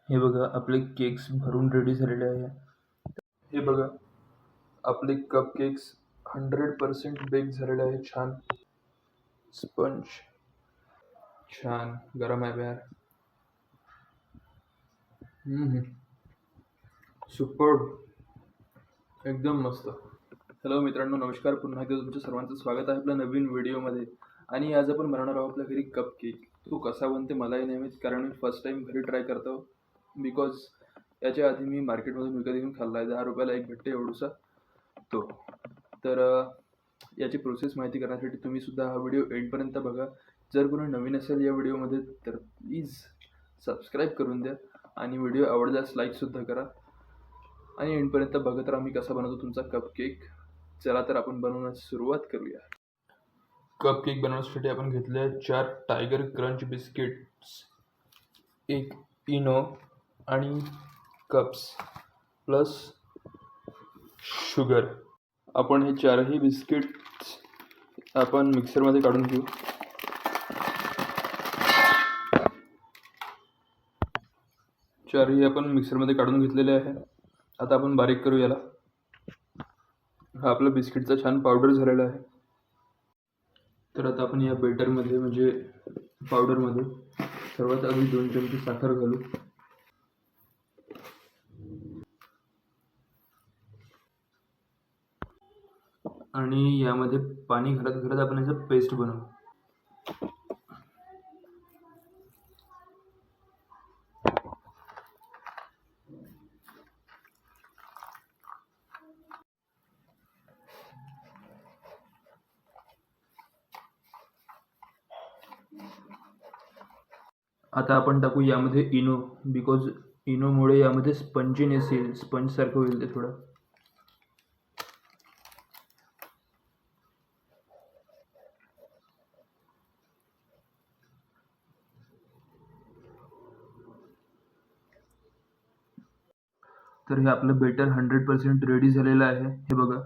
हे बघा आपले केक्स भरून रेडी झालेले आहे. हे बघा आपले कप केक्स 100% बेक झालेले आहे. छान स्पंज, छान गरम आहे यार. सुपर्ब, एकदम मस्त. हॅलो मित्रांनो, नमस्कार. पुन्हा एकदा तुमच्या सर्वांचं स्वागत आहे आपल्या नवीन व्हिडिओमध्ये. आणि आज आपण बनवणार आहोत आपल्या घरी कप केक. तो कसा बनते मलाही नाही माहीत, कारण मी फर्स्ट टाइम घरी ट्राय करतो. बिकॉज याच्या आधी मी मार्केटमधून विकत घेऊन खाल्ला आहे. 10 रुपयाला एक भेटते एवढूसा तो. तर याची प्रोसेस माहिती करण्यासाठी तुम्ही सुद्धा हा व्हिडिओ एंडपर्यंत बघा. जर कोणी नवीन असेल या व्हिडिओमध्ये तर प्लीज सबस्क्राईब करून द्या आणि व्हिडिओ आवडल्यास लाईकसुद्धा करा. आणि एंडपर्यंत बघत राहा मी कसा बनवतो तुमचा कप केक. चला तर आपण बनवण्यास सुरुवात करूया. कप केक बनवण्यासाठी आपण घेतले 4 टायगर क्रंच बिस्किट्स, 1 इनो आणि कप्स प्लस शुगर. आपण हे 4ही बिस्किट्स आपण मिक्सरमध्ये काढून घेऊ. चारही आपण मिक्सरमध्ये काढून घेतलेले आहे. आता आपण बारीक करू याला. हा आपला बिस्किटचा छान पावडर झालेला आहे. तर आता आपण या बेटरमध्ये म्हणजे पावडरमध्ये सर्वात आधी 2 चमचे साखर घालू. आणि यामध्ये पाणी घालत घालत आपण याचं पेस्ट बनवू. आता आपण टाकू यामध्ये इनो. बिकॉज इनोमुळे यामध्ये स्पंजीनेस येईल, स्पंजसारखं होईल ते थोडं. तर हे आपलं बेटर 100% रेडी झालेलं आहे. हे बघा.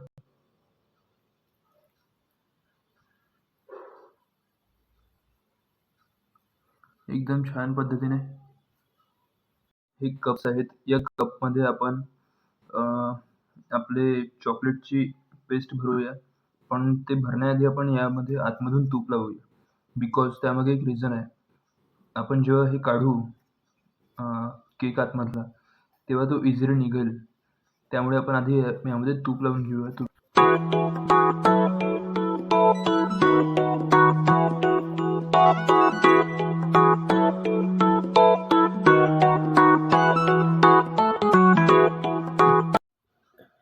एकदम छान पद्धतीने हे कप्स आहेत. या कपमध्ये आपण आपले चॉकलेटची पेस्ट भरूया. पण ते भरण्याआधी आपण यामध्ये आतमधून तूप लावूया. बिकॉज त्यामागे एक रिझन आहे. आपण जेव्हा हे काढू केक आतमधला, तेव्हा तो इझिली निघेल. त्यामुळे आपण आधी यामध्ये तूप लावून घेऊया.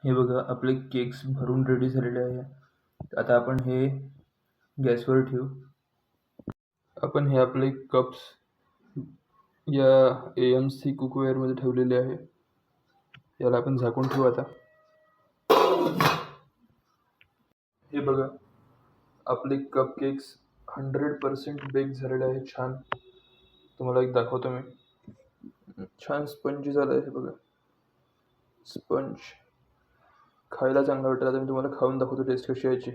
हे बघा आपले केक्स भरून रेडी झालेले आहे. आता आपण हे गॅसवर ठेवू. आपण हे आपले कप्स या AMC कुकवेअरमध्ये ठेवलेले आहे. याला आपण झाकून ठेवू आता. हे बघा आपले कप केक्स 100% बेक झालेले आहे. छान, तुम्हाला एक दाखवतो मी. छान स्पंजी झालं आहे. हे बघा स्पंज, खायला चांगला वाटतं. आता मी तुम्हाला खाऊन दाखवतो टेस्ट कशी यायची.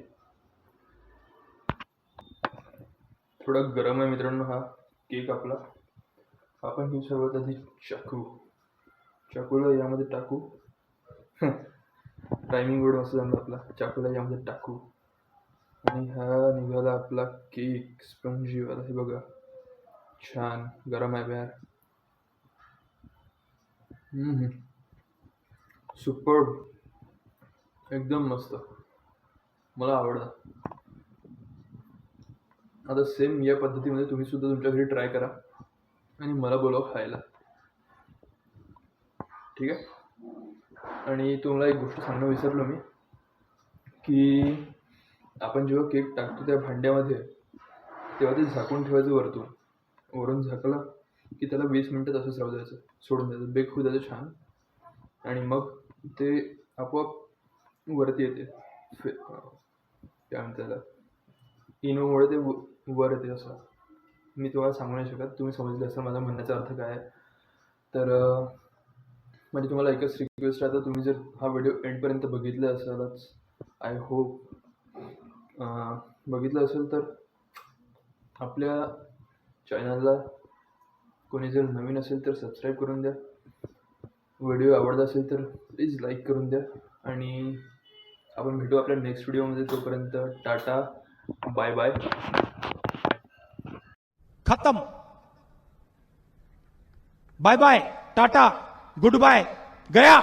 थोडा गरम आहे मित्रांनो हा केक आपला. आपण ही सर्वात आधी चाकूला यामध्ये टाकू. टायमिंग वर्ड मस्त झाला आपला. चाकूला यामध्ये टाकू आणि हा निघाला आपला केक स्पंजीवाला. हे बघा छान गरम आहे यार. सुपर्ब, एकदम मस्त, मला आवडला. आता सेम या पद्धतीमध्ये तुम्ही सुद्धा तुमच्या घरी ट्राय करा आणि मला बोलवा खायला. ठीक आहे. आणि तुम्हाला एक गोष्ट सांगणं विसरलो मी, की आपण जेव्हा केक टाकतो त्या भांड्यामध्ये, तेव्हा ते झाकून ठेवायचं. वरून झाकलं की त्याला 20 मिनिटं तसंच राहू द्यायचं, सोडून द्यायचं, बेक होऊ द्यायचं छान. आणि मग ते आपोआप वरती येते. काय म्हणते त्याला, इनोमुळे ते वर येते. असं मी तुम्हाला सांगू नाही शकत. तुम्ही समजले असेल माझा म्हणण्याचा अर्थ काय आहे. तर म्हणजे तुम्हाला एकच रिक्वेस्ट आहे, तर तुम्ही जर हा व्हिडिओ एंडपर्यंत बघितला असालच, आय होप बघितलं असेल, तर आपल्या चॅनलला कोणी जर नवीन असेल तर सबस्क्राईब करून द्या. व्हिडिओ आवडला असेल तर प्लीज लाईक करून द्या. आणि आपण भेटू आपल्या नेक्स्ट व्हिडिओमध्ये. तोपर्यंत टाटा, बाय बाय. खत्म. Bye bye, tata, goodbye, गया.